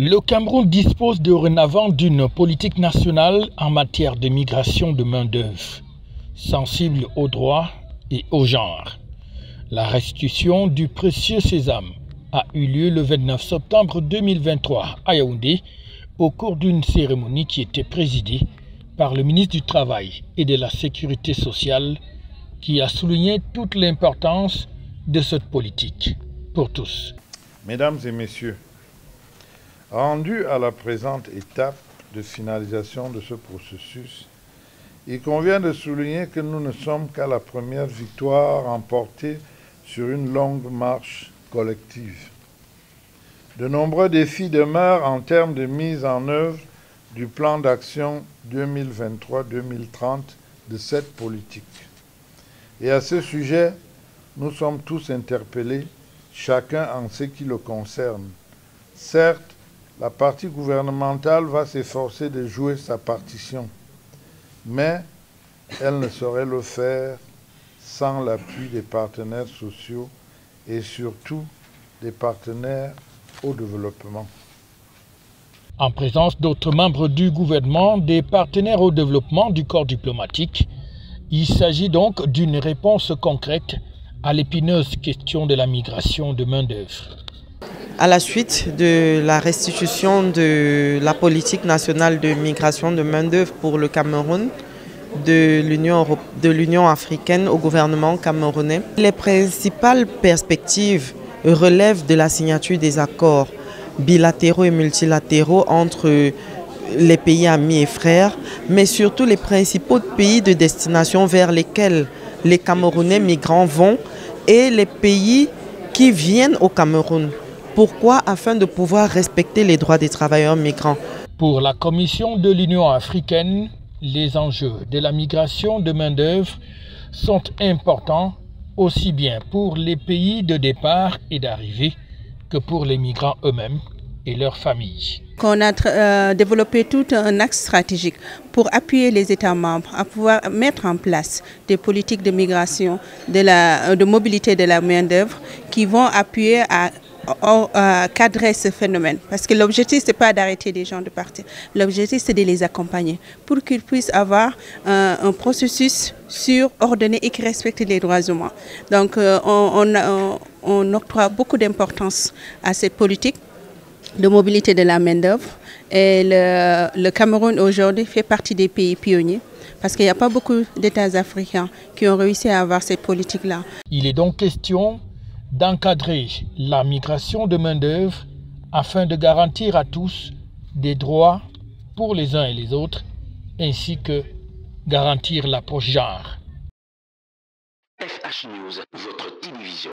Le Cameroun dispose dorénavant d'une politique nationale en matière de migration de main-d'œuvre, sensible aux droits et au genre. La restitution du précieux sésame a eu lieu le 29 septembre 2023 à Yaoundé au cours d'une cérémonie qui était présidée par le ministre du Travail et de la Sécurité sociale qui a souligné toute l'importance de cette politique pour tous. Mesdames et messieurs, rendu à la présente étape de finalisation de ce processus, il convient de souligner que nous ne sommes qu'à la première victoire remportée sur une longue marche collective. De nombreux défis demeurent en termes de mise en œuvre du plan d'action 2023-2030 de cette politique. Et à ce sujet, nous sommes tous interpellés, chacun en ce qui le concerne. Certes, la partie gouvernementale va s'efforcer de jouer sa partition, mais elle ne saurait le faire sans l'appui des partenaires sociaux et surtout des partenaires au développement. En présence d'autres membres du gouvernement, des partenaires au développement du corps diplomatique, il s'agit donc d'une réponse concrète à l'épineuse question de la migration de main-d'œuvre. À la suite de la restitution de la politique nationale de migration de main-d'œuvre pour le Cameroun, de l'Union africaine au gouvernement camerounais, les principales perspectives relèvent de la signature des accords bilatéraux et multilatéraux entre les pays amis et frères, mais surtout les principaux pays de destination vers lesquels les Camerounais migrants vont et les pays qui viennent au Cameroun. Pourquoi? Afin de pouvoir respecter les droits des travailleurs migrants. Pour la Commission de l'Union africaine, les enjeux de la migration de main-d'œuvre sont importants aussi bien pour les pays de départ et d'arrivée que pour les migrants eux-mêmes et leurs familles. On a développé tout un axe stratégique pour appuyer les États membres à pouvoir mettre en place des politiques de migration, de mobilité de la main-d'œuvre qui vont appuyer à cadrer ce phénomène. Parce que l'objectif, ce n'est pas d'arrêter les gens de partir. L'objectif, c'est de les accompagner pour qu'ils puissent avoir un processus ordonné et qui respecte les droits humains. Donc, on octroie beaucoup d'importance à cette politique de mobilité de la main-d'œuvre. Et le Cameroun aujourd'hui fait partie des pays pionniers parce qu'il n'y a pas beaucoup d'États africains qui ont réussi à avoir cette politique-là. Il est donc question d'encadrer la migration de main-d'œuvre afin de garantir à tous des droits pour les uns et les autres, ainsi que garantir l'approche genre. FH News, votre télévision.